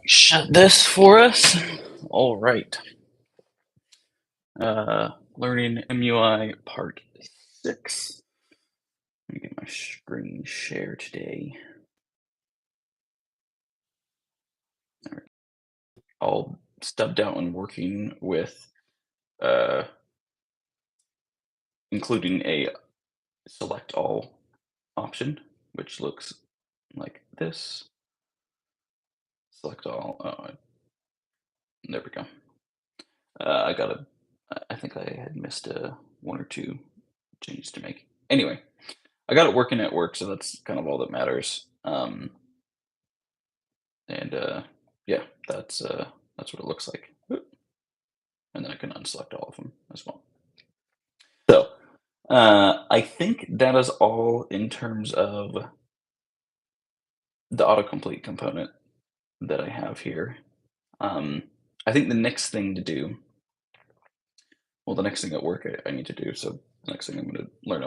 Shut this for us. All right. Learning MUI part 6. Let me get my screen share today. All right. All stubbed out and working with uh, including a select all option, which looks like this. Select all. There we go. I got a. I think I had missed one or two changes to make. Anyway, I got it working at work, so that's kind of all that matters. And yeah, that's what it looks like. Oop. And then I can unselect all of them as well. So I think that is all in terms of the autocomplete component that I have here. Um, I think the next thing to do, well, the next thing at work I need to do, so the next thing I'm going to learn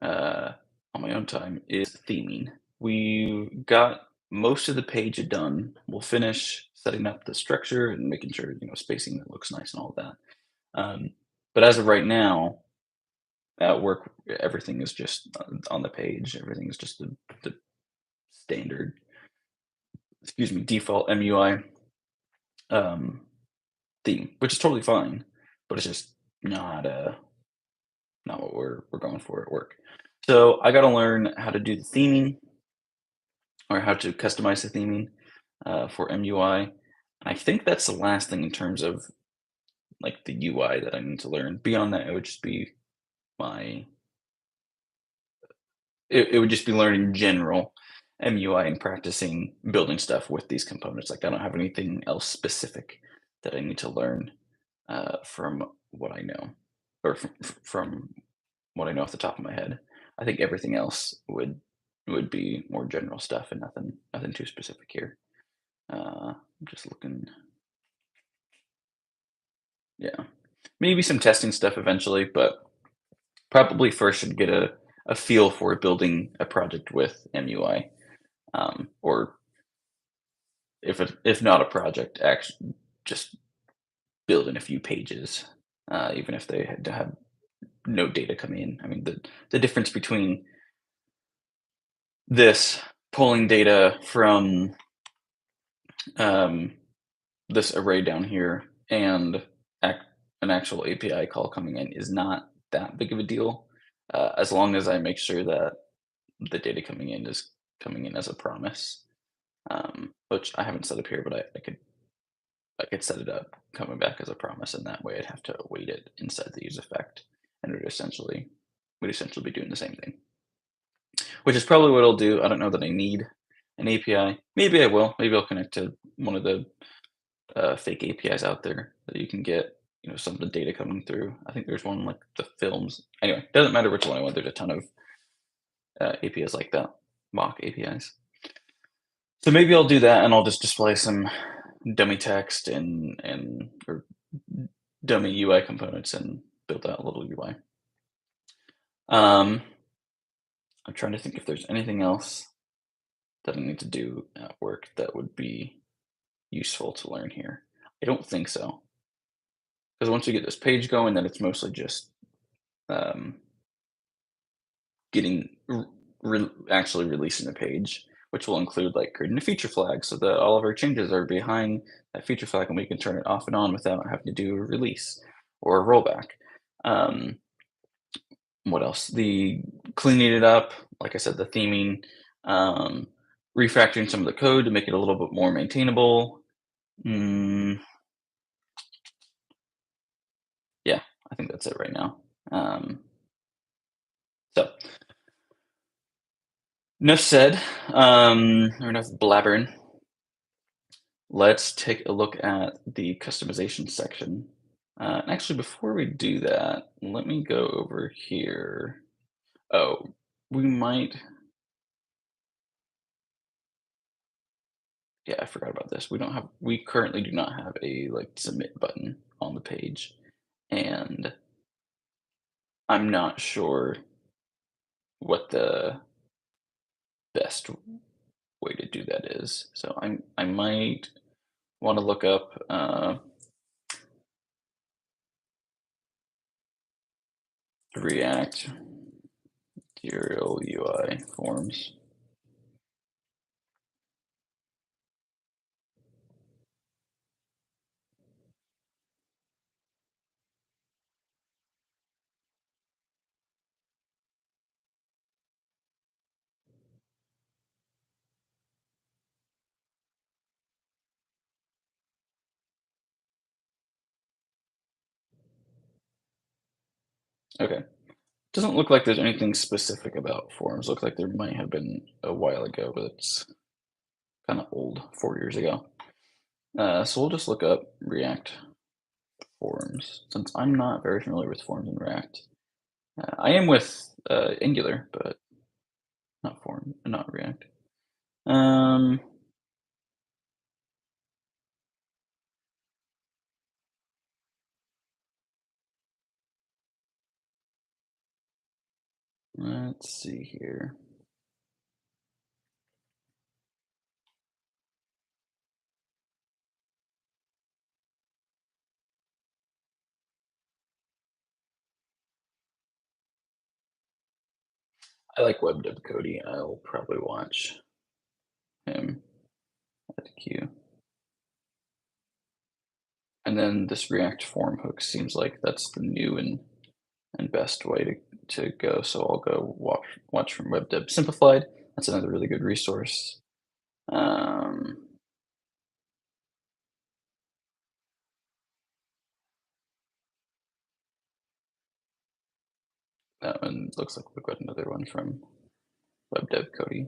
uh, on my own time is theming. We got most of the page done. We'll finish setting up the structure and making sure spacing that looks nice and all of that. But as of right now, at work, everything is just on the page. Everything is just the standard, excuse me, default MUI um, theme, which is totally fine, but it's just not what we're going for at work. So I got to learn how to do the theming or how to customize the theming for MUI. And I think that's the last thing in terms of like the UI that I need to learn. Beyond that, it would just be my it would just be learning general MUI and practicing building stuff with these components. Like I don't have anything else specific that I need to learn from what I know, or from what I know off the top of my head. I think everything else would be more general stuff and nothing too specific here. I'm just looking, yeah, maybe some testing stuff eventually, but probably first should get a feel for building a project with MUI, or if not a project, actually just building a few pages, even if they had to have no data come in. I mean, the difference between this pulling data from um, this array down here and ac- an actual API call coming in is not that big of a deal, as long as I make sure that the data coming in is coming in as a promise, which I haven't set up here, but I could set it up coming back as a promise, and that way I'd have to await it inside the use effect, and it would essentially be doing the same thing, which is probably what I'll do. I don't know that I need an API. Maybe I will. Maybe I'll connect to one of the fake APIs out there that you can get, some of the data coming through. I think there's one like the films. Anyway, doesn't matter which one I want. There's a ton of APIs like that, mock APIs. So maybe I'll do that, and I'll just display some dummy text and or dummy UI components and build out a little UI. Um, I'm trying to think if there's anything else that I need to do at work that would be useful to learn here. I don't think so, because once we get this page going, then it's mostly just um, getting actually releasing the page, which will include like creating a feature flag so that all of our changes are behind that feature flag and we can turn it off and on without having to do a release or a rollback. Um, what else? The cleaning it up, like I said, the theming, um, refactoring some of the code to make it a little bit more maintainable. Mm, yeah, I think that's it right now. So enough said, or enough blabbering. Let's take a look at the customization section. And actually, before we do that, let me go over here. Oh, we might. Yeah, I forgot about this. We currently do not have a like submit button on the page, and I'm not sure what the best way to do that is. So I might want to look up React Material UI forms. Okay. Doesn't look like there's anything specific about forums. Looks like there might have been a while ago, but it's kind of old, 4 years ago. So we'll just look up React forms, since I'm not very familiar with forms in React. I am with Angular, but not React. Um, let's see here. I like Web Dev Cody. I'll probably watch him at the queue. And then this React form hook seems like that's the new and best way to go. So I'll go watch from Web Dev Simplified. That's another really good resource. Um, that one looks like we've got another one from Web Dev Cody.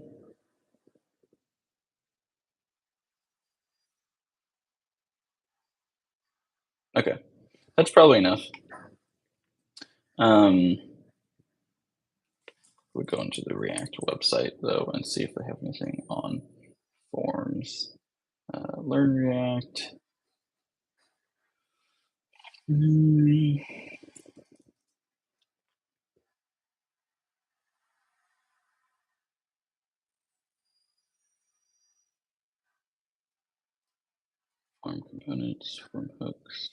Okay, that's probably enough. Um, we'll go into the React website though and see if they have anything on forms. Learn React. Mm, form components, form hooks.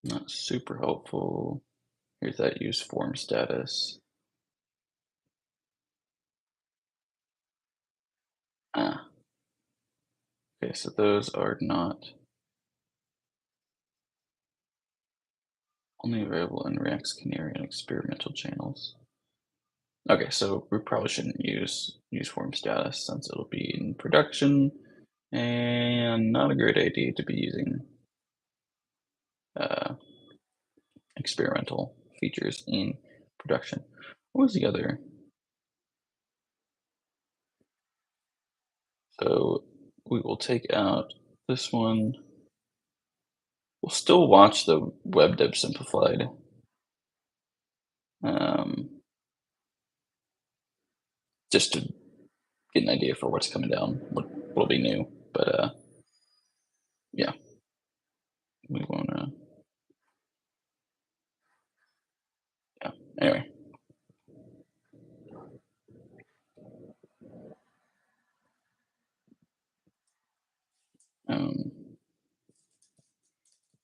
Not super helpful. Here's that use form status. Ah, okay, so those are not only available in React's Canary and experimental channels. Okay, so we probably shouldn't use form status since it'll be in production and not a great idea to be using uh, experimental features in production. What was the other? So we will take out this one. We'll still watch the Web Dev Simplified. Um, just to get an idea for what's coming down, what will be new. But yeah, we won't. Yeah. Anyway, um,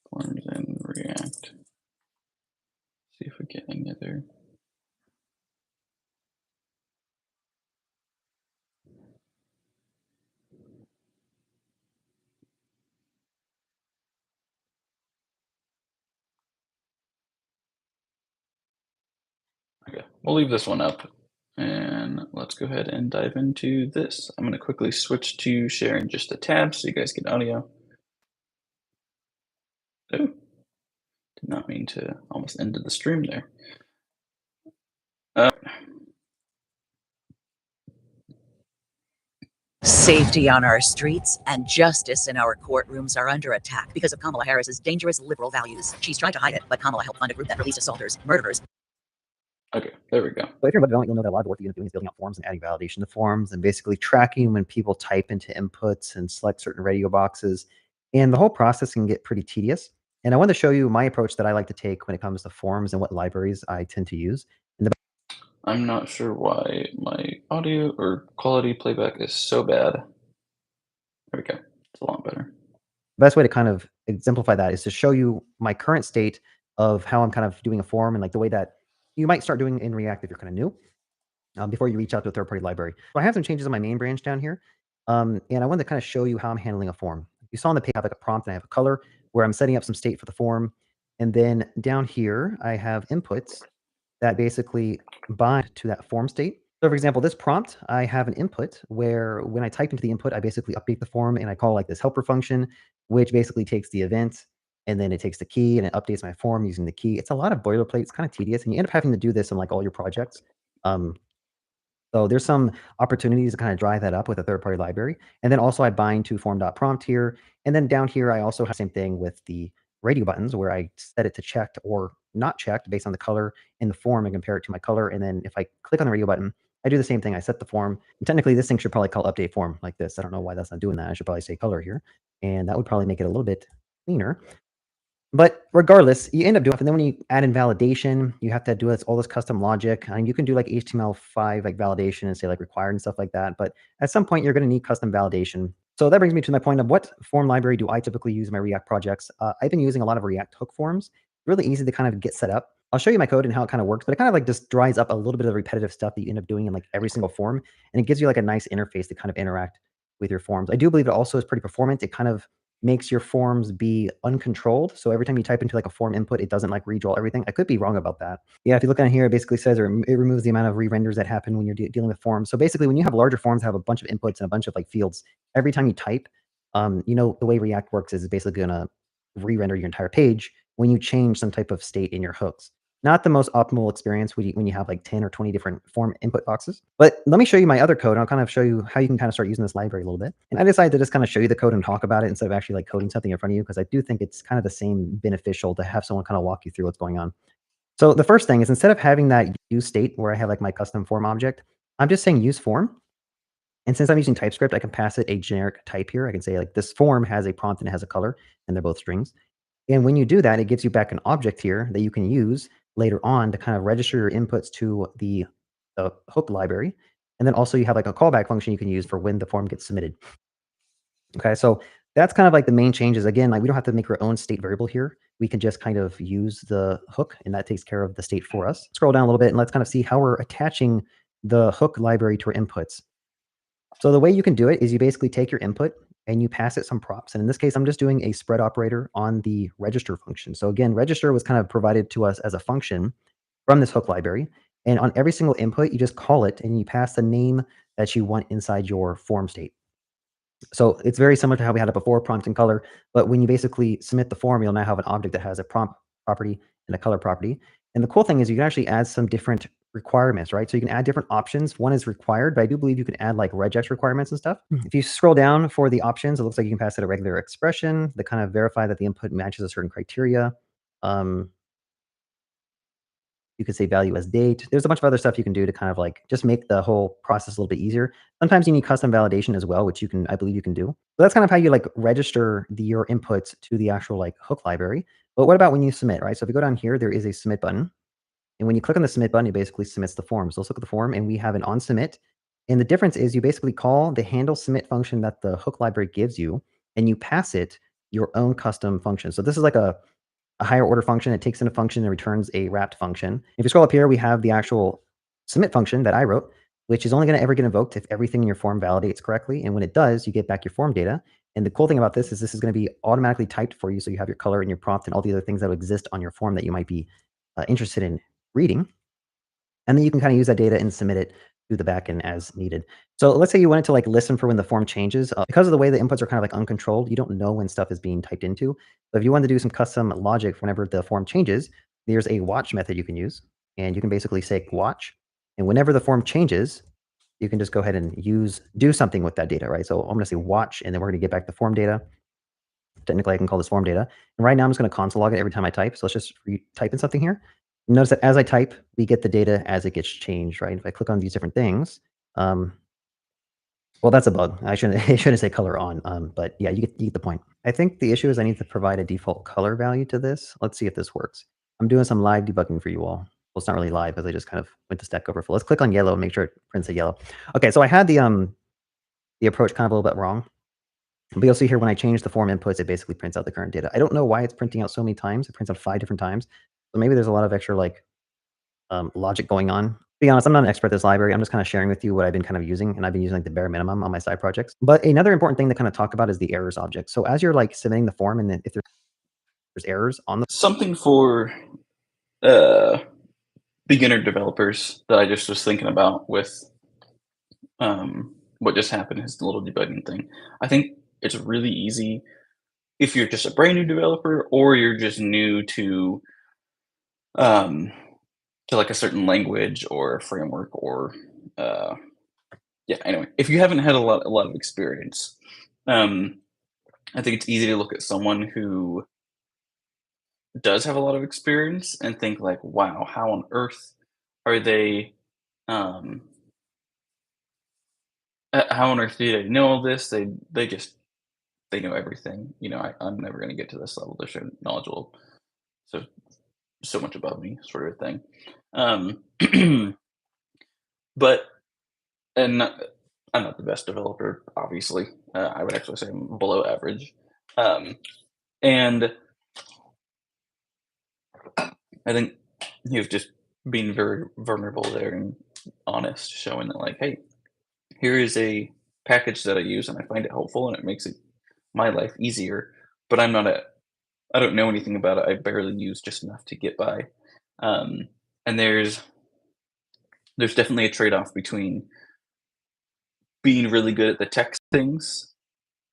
forms in React. See if we get any other. Okay, we'll leave this one up, and let's go ahead and dive into this. I'm going to quickly switch to sharing just a tab so you guys get audio. Oh, did not mean to almost ended the stream there. Uh, Safety on our streets and justice in our courtrooms are under attack because of Kamala Harris's dangerous liberal values. She's tried to hide it, but Kamala helped fund a group that released assaulters, murderers. okay, there we go. But if you're web development, you'll know that a lot of the work that you end up doing is building out forms and adding validation to forms and basically tracking when people type into inputs and select certain radio boxes And the whole process can get pretty tedious. And I want to show you my approach that I like to take when it comes to forms and what libraries I tend to use. And the I'm not sure why my audio or quality playback is so bad. There we go. It's a lot better. best way to kind of exemplify that is to show you my current state of how I'm kind of doing a form and like the way that you might start doing in React if you're kind of new. Before you reach out to a third-party library. So I have some changes on my main branch down here, and I wanted to kind of show you how I'm handling a form. You saw on the page I have like a prompt and I have a color where I'm setting up some state for the form, and then down here I have inputs that basically bind to that form state. So for example, this prompt, I have an input where when I type into the input, I basically update the form and I call like this helper function, which basically takes the event and then it takes the key and it updates my form using the key. It's a lot of boilerplate. It's kind of tedious, and you end up having to do this in like all your projects. So there's some opportunities to kind of drive that up with a third-party library. And then also I bind to form.prompt here. And then down here, I also have the same thing with the radio buttons where I set it to checked or not checked based on the color in the form and compare it to my color. And then if I click on the radio button, I do the same thing. I set the form. And technically, this thing should probably call update form like this. I don't know why that's not doing that. I should probably say color here. And that would probably make it a little bit cleaner. But regardless, you end up doing it. And then when you add in validation, you have to do all this custom logic. And you can do like HTML5 like validation and say like required and stuff like that. But at some point, you're going to need custom validation. So that brings me to my point of what form library do I typically use in my React projects? I've been using a lot of React hook forms. Really easy to kind of get set up. I'll show you my code and how it kind of works, but it kind of like just dries up a little bit of the repetitive stuff that you end up doing in like every single form. And it gives you like a nice interface to kind of interact with your forms. I do believe it also is pretty performant. It kind of makes your forms be uncontrolled. So every time you type into like a form input, it doesn't like redraw everything. I could be wrong about that. Yeah, if you look down here, it basically says it removes the amount of re-renders that happen when you're dealing with forms. So basically, when you have larger forms that have a bunch of inputs and a bunch of like fields, every time you type, the way React works is it's basically going to re-render your entire page when you change some type of state in your hooks. Not the most optimal experience when you have like 10 or 20 different form input boxes. But let me show you my other code. And I'll kind of show you how you can kind of start using this library a little bit. And I decided to just kind of show you the code and talk about it instead of actually like coding something in front of you, because I do think it's kind of the same beneficial to have someone kind of walk you through what's going on. So the first thing is, instead of having that use state where I have like my custom form object, I'm just saying use form. And since I'm using TypeScript, I can pass it a generic type here. I can say like this form has a prompt and it has a color, and they're both strings. And when you do that, it gives you back an object here that you can use later on to kind of register your inputs to the hook library. And then also you have like a callback function you can use for when the form gets submitted. Okay, so that's kind of like the main changes. Again, like we don't have to make our own state variable here. We can just kind of use the hook, and that takes care of the state for us. Scroll down a little bit and let's kind of see how we're attaching the hook library to our inputs. So the way you can do it is you basically take your input and you pass it some props. And in this case, I'm just doing a spread operator on the register function. So again, register was kind of provided to us as a function from this hook library. And on every single input, you just call it and you pass the name that you want inside your form state. So it's very similar to how we had it before, prompt and color. But when you basically submit the form, you'll now have an object that has a prompt property and a color property. And the cool thing is you can actually add some different requirements, right? So you can add different options. One is required, but I do believe you can add like regex requirements and stuff. If you scroll down for the options, it looks like you can pass it a regular expression to kind of verify that the input matches a certain criteria. You could say value as date. There's a bunch of other stuff you can do to kind of like just make the whole process a little bit easier. Sometimes you need custom validation as well, which I believe you can do. So that's kind of how you like register your inputs to the actual like hook library. But what about when you submit, right? So if you go down here, there is a submit button. And when you click on the submit button, it basically submits the form. So let's look at the form, and we have an on submit. And the difference is you basically call the handle submit function that the hook library gives you, and you pass it your own custom function. So this is like a higher order function. It takes in a function and returns a wrapped function. If you scroll up here, we have the actual submit function that I wrote, which is only going to ever get invoked if everything in your form validates correctly. And when it does, you get back your form data. And the cool thing about this is going to be automatically typed for you. So you have your color and your prompt and all the other things that will exist on your form that you might be interested in reading. And then you can kind of use that data and submit it to the backend as needed. So let's say you wanted to like listen for when the form changes. Because of the way the inputs are kind of like uncontrolled, you don't know when stuff is being typed into. But if you want to do some custom logic whenever the form changes, there's a watch method you can use. And you can basically say watch. And whenever the form changes, you can just go ahead and do something with that data, right? So I'm going to say watch, and then we're going to get back the form data. Technically, I can call this form data. And right now, I'm just going to console log it every time I type. So let's just type in something here. Notice that as I type, we get the data as it gets changed, right? If I click on these different things, Well, that's a bug. I shouldn't I shouldn't say color on, but yeah, you get the point. I think the issue is I need to provide a default color value to this. Let's see if this works. I'm doing some live debugging for you all. Well, it's not really live because I just kind of went to Stack Overflow. Let's click on yellow and make sure it prints a yellow. Okay, so I had the approach kind of a little bit wrong. But you'll see here when I change the form inputs, it basically prints out the current data. I don't know why it's printing out so many times. It prints out 5 different times. So maybe there's a lot of extra like logic going on. To be honest, I'm not an expert at this library. I'm just kind of sharing with you what I've been kind of using, and I've been using like the bare minimum on my side projects. But another important thing to kind of talk about is the errors object. So as you're like submitting the form, and then if there's errors on the Something for beginner developers that I just was thinking about with what just happened, his little debugging thing. I think it's really easy if you're just a brand new developer or you're just new um, to like a certain language or framework or yeah. Anyway, if you haven't had a lot of experience, um, I think it's easy to look at someone who does have a lot of experience and think like, wow, how on earth are they? Um, how on earth do they know all this? They just they know everything. You know, I'm never going to get to this level. They're so knowledgeable, so so much above me, sort of a thing. But and I'm not the best developer, obviously. I would actually say I'm below average. Um, and I think you've just been very vulnerable there and honest, showing that like, hey, here is a package that I use and I find it helpful and it makes my life easier. But I don't know anything about it. I barely use just enough to get by. Um, and there's definitely a trade-off between being really good at the tech things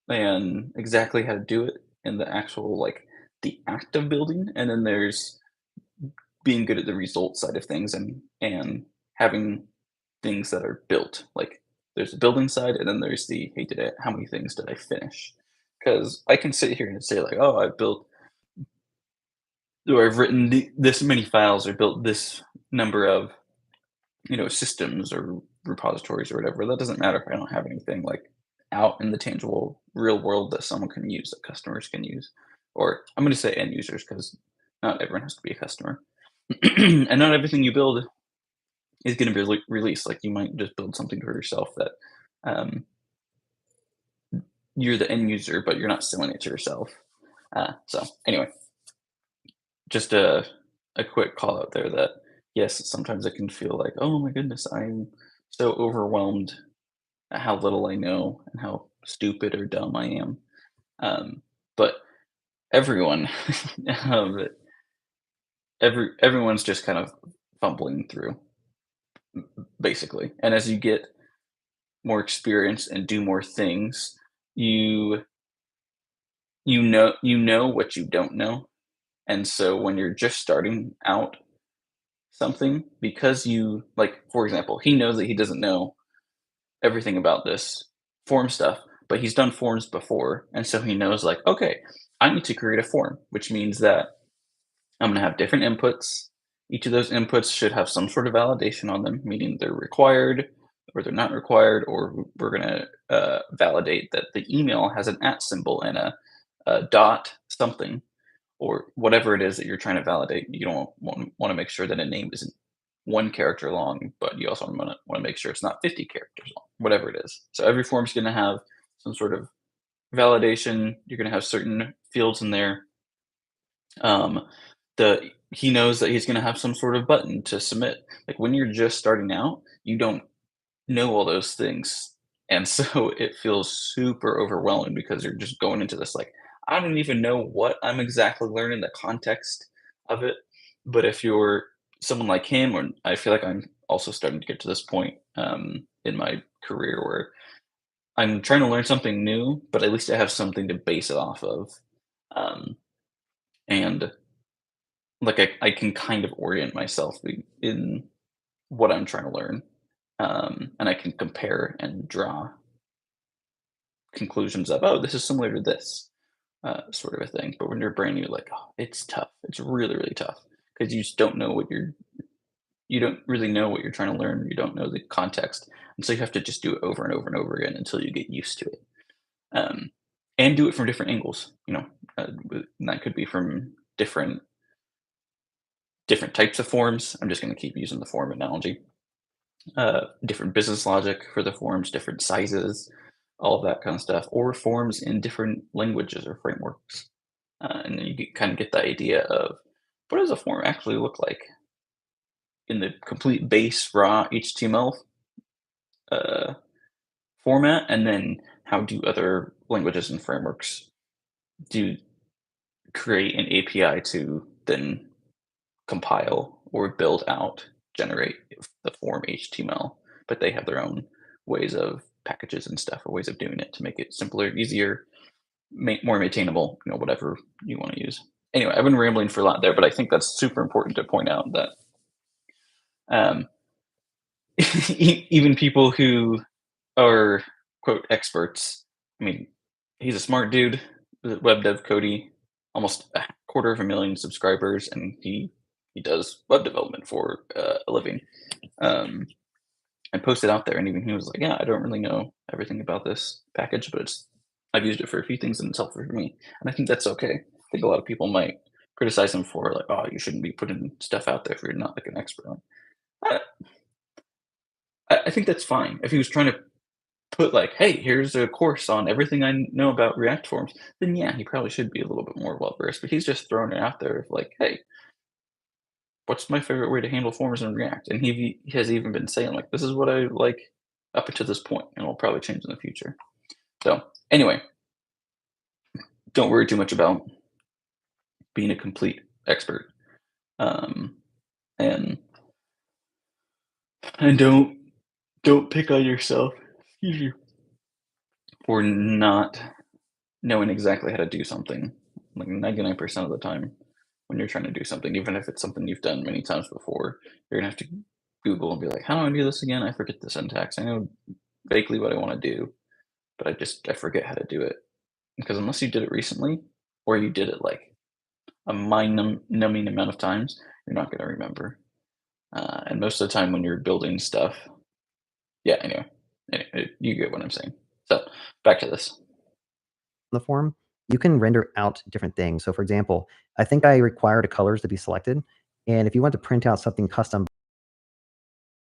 and exactly how to do it in the actual like the act of building, and then there's being good at the result side of things and having things that are built. Like there's the building side, and then there's the hey, how many things did I finish? Because I can sit here and say like, oh, I've built or I've written this many files or built this number of systems or repositories or whatever. That doesn't matter if I don't have anything like out in the tangible real world that someone can use, that customers can use, or I'm going to say end users because not everyone has to be a customer, and not everything you build is going to be released. Like you might just build something for yourself that um, you're the end user, but you're not selling it to yourself. So anyway, just a quick call out there that yes, sometimes it can feel like, oh my goodness, I'm so overwhelmed at how little I know and how stupid or dumb I am. But everyone, um, everyone's just kind of fumbling through, basically. And as you get more experience and do more things, you you know what you don't know. And so when you're just starting out something, because you like, for example, he knows that he doesn't know everything about this form stuff, but he's done forms before, and so he knows like, okay, I need to create a form, which means that I'm going to have different inputs. Each of those inputs should have some sort of validation on them, meaning they're required or they're not required, or we're going to validate that the email has an at symbol and a dot something, or whatever it is that you're trying to validate. You don't want to make sure that a name isn't 1 character long, but you also want to make sure it's not 50 characters long, whatever it is. So every form is going to have some sort of validation. You're going to have certain fields in there. The he knows that he's going to have some sort of button to submit. Like when you're just starting out, you don't know all those things, and so it feels super overwhelming because you're just going into this like I don't even know what I'm exactly learning, the context of it. But if you're someone like him, or I feel like I'm also starting to get to this point in my career where I'm trying to learn something new, but at least I have something to base it off of, and like I can kind of orient myself in what I'm trying to learn, and I can compare and draw conclusions of, oh, this is similar to this sort of a thing. But when you're brand new, like, oh, it's tough. It's really, really tough because you just don't know what you're. you don't really know what you're trying to learn. You don't know the context, and so you have to just do it over and over and over again until you get used to it. Um, and do it from different angles. And that could be from different types of forms. I'm just going to keep using the form analogy. Different business logic for the forms, different sizes, all of that kind of stuff, or forms in different languages or frameworks. And then you kind of get the idea of what does a form actually look like in the complete base raw HTML format, and then how do other languages and frameworks do create an API to then compile or build out, generate the form HTML, but they have their own ways of packages and stuff or ways of doing it to make it simpler, easier, more maintainable, whatever you want to use. Anyway, I've been rambling for a lot there, but I think that's super important to point out that even people who are quote experts, I mean, he's a smart dude, web dev Cody, almost 250,000 subscribers, and he does web development for a living. And posted out there, and even he was like, "Yeah, I don't really know everything about this package, but I've used it for a few things, and it's helpful for me." And I think that's okay. I think a lot of people might criticize him for like, "Oh, you shouldn't be putting stuff out there if you're not like an expert." I, I think that's fine. If he was trying to put like, "Hey, here's a course on everything I know about React forms," then yeah, he probably should be a little bit more well versed. But he's just throwing it out there of like, "Hey, what's my favorite way to handle forms in React?" And he has even been saying like, "This is what I like up until this point, and it'll probably change in the future." So anyway, don't worry too much about being a complete expert, um, and don't pick on yourself. Excuse you, for not knowing exactly how to do something. Like 99% of the time, when you're trying to do something, even if it's something you've done many times before, you're gonna have to Google and be like, "How do I do this again? I forget the syntax. I know vaguely what I want to do, but I forget how to do it." Because unless you did it recently, or you did it like a mind-numbing amount of times, you're not going to remember. And most of the time, when you're building stuff, yeah. Anyway, you get what I'm saying. So back to this. The form, you can render out different things. So for example, I think I required the colors to be selected. And if you want to print out something custom,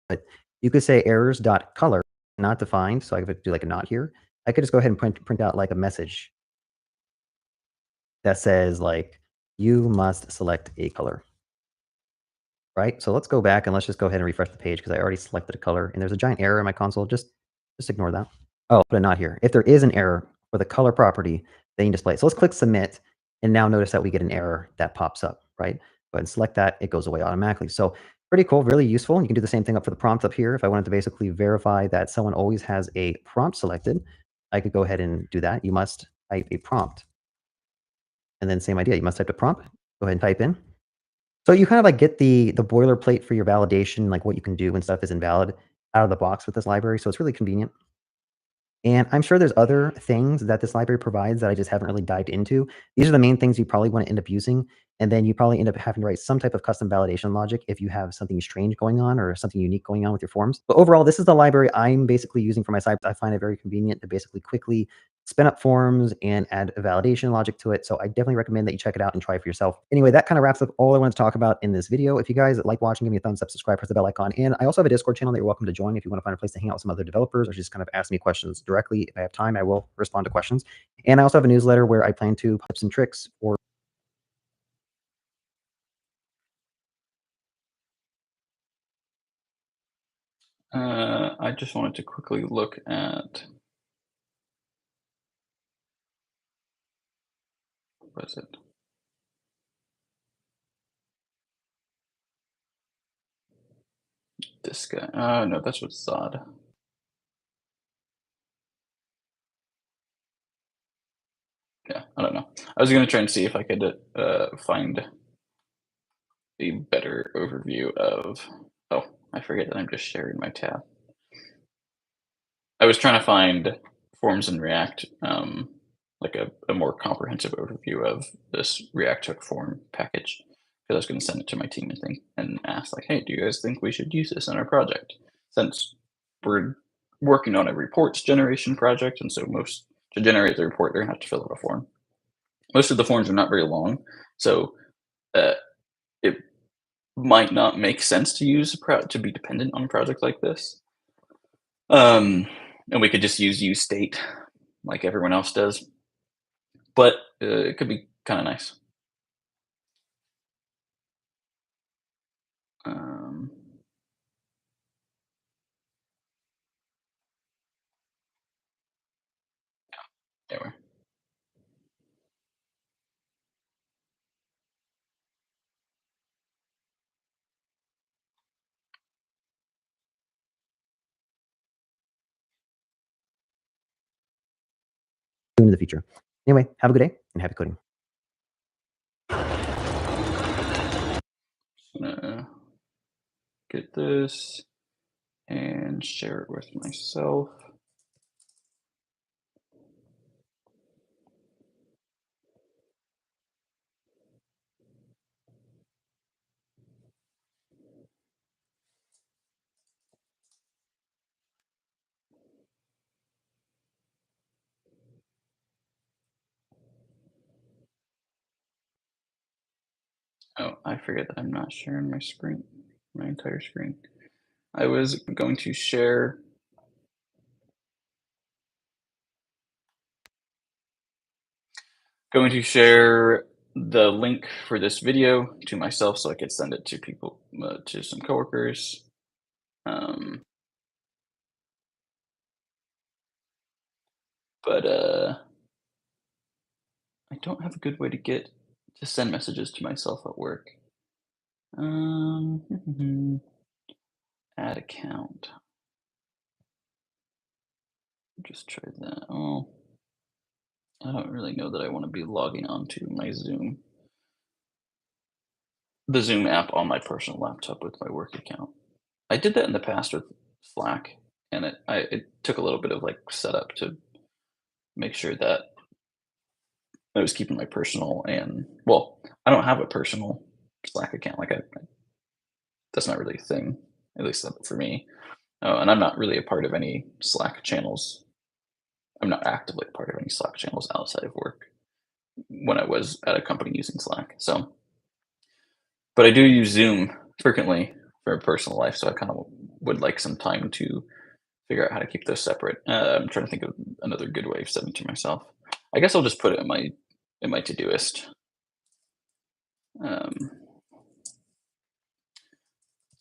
but you could say errors.color, not defined. So I could do like a not here. I could just go ahead and print out like a message that says like, you must select a color. Right? So let's go back and let's just go ahead and refresh the page because I already selected a color and there's a giant error in my console. Just ignore that. Oh, put a not here. If there is an error for the color property, then you display it. So let's click submit. And now notice that we get an error that pops up, right? Go ahead and select that. It goes away automatically. So pretty cool, really useful. You can do the same thing up for the prompt up here. If I wanted to basically verify that someone always has a prompt selected, I could go ahead and do that. You must type a prompt. And then same idea. You must type a prompt. Go ahead and type in. So you kind of like get the boilerplate for your validation, like what you can do when stuff is invalid out of the box with this library. So it's really convenient. And I'm sure there's other things that this library provides that I just haven't really dived into. These are the main things you probably want to end up using. And then you probably end up having to write some type of custom validation logic if you have something strange going on or something unique going on with your forms. But overall, this is the library I'm basically using for my site. I find it very convenient to basically quickly spin up forms and add a validation logic to it. So I definitely recommend that you check it out and try it for yourself. Anyway, that kind of wraps up all I wanted to talk about in this video. If you guys like watching, give me a thumbs up, subscribe, press the bell icon. And I also have a Discord channel that you're welcome to join if you want to find a place to hang out with some other developers or just kind of ask me questions directly. If I have time, I will respond to questions. And I also have a newsletter where I plan to put tips and tricks for I just wanted to quickly look at what is it? This guy. No, that's what's Zod. Yeah, I don't know. I was gonna try and see if I could find a better overview of. Oh, I forget that I'm just sharing my tab. I was trying to find forms in React, like a more comprehensive overview of this React hook form package, because I was going to send it to my team and ask like, hey, do you guys think we should use this in our project? Since we're working on a reports generation project, and so to generate the report, they're going to have to fill out a form. Most of the forms are not very long, so it might not make sense to to be dependent on a project like this. And we could just use state like everyone else does, but it could be kind of nice. Um, anyway, Into the future. Anyway, have a good day and happy coding. just gonna get this and share it with myself. Oh, I forget that I'm not sharing my screen, my entire screen. I was going to share the link for this video to myself so I could send it to people, to some coworkers. But I don't have a good way to send messages to myself at work. Add account. Just try that. Oh, I don't really know that I want to be logging on to my the Zoom app on my personal laptop with my work account. I did that in the past with Slack, and it took a little bit of like setup to make sure that I was keeping my personal I don't have a personal Slack account. That's not really a thing, at least not for me. And I'm not really a part of any Slack channels. I'm not actively a part of any Slack channels outside of work when I was at a company using Slack. So, but I do use Zoom frequently for a personal life. So I kind of would like some time to figure out how to keep those separate. I'm trying to think of another good way of sending to myself. I guess I'll just put it in my Todoist. Um,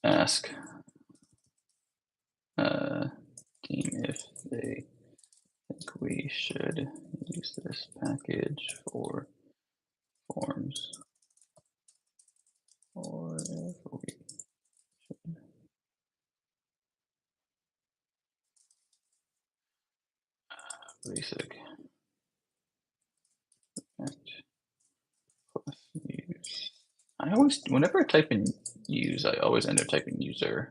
ask team if they think we should use this package for forms, or if we should. Basic plus use. Whenever I type in use, I always end up typing user.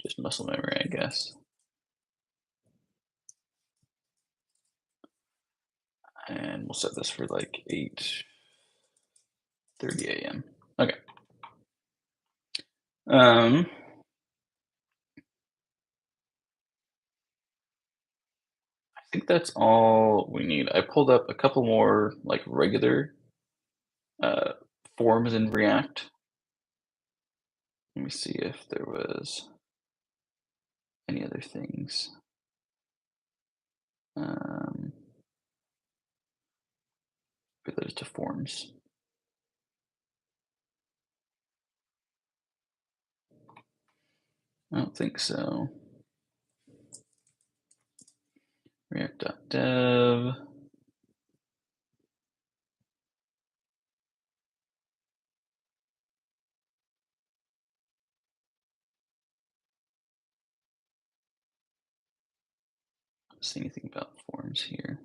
Just muscle memory, I guess. And we'll set this for like 8:30 a.m. Okay. I think that's all we need. I pulled up a couple more like regular forms in React. Let me see if there was any other things. Related to forms. I don't think so. React.dev. Don't see anything about forms here.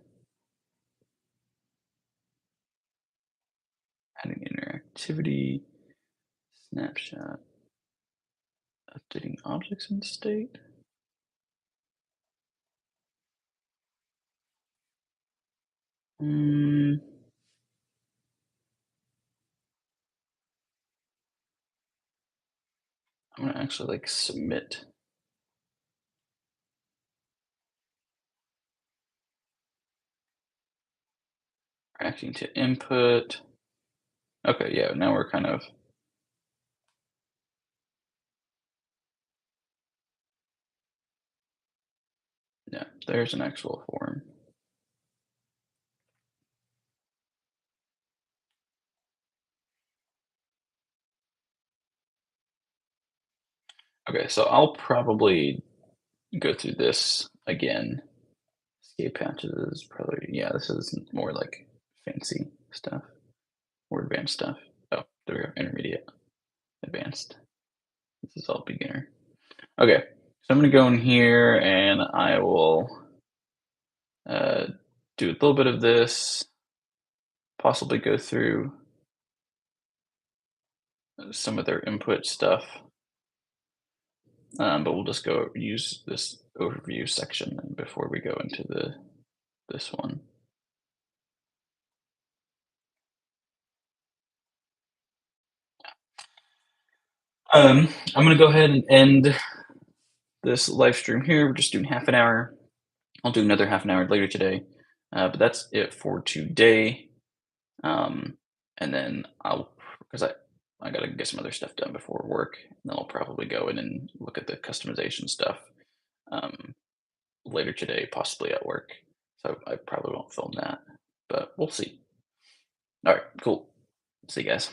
Adding interactivity, snapshot, updating objects in state. I'm gonna actually like submit. Reacting to input. Okay, yeah, now we're kind of. Yeah, there's an actual form. Okay, so I'll probably go through this again. Escape patches is probably, yeah, this is more like fancy stuff, more advanced stuff. Oh, there we go, intermediate, advanced. This is all beginner. Okay, so I'm gonna go in here and I will do a little bit of this, possibly go through some of their input stuff. But we'll just go use this overview section before we go into this one. I'm going to go ahead and end this live stream here. We're just doing half an hour. I'll do another half an hour later today. But that's it for today. And then because I got to get some other stuff done before work. And then I'll probably go in and look at the customization stuff later today, possibly at work. So I probably won't film that, but we'll see. All right, cool. See you guys.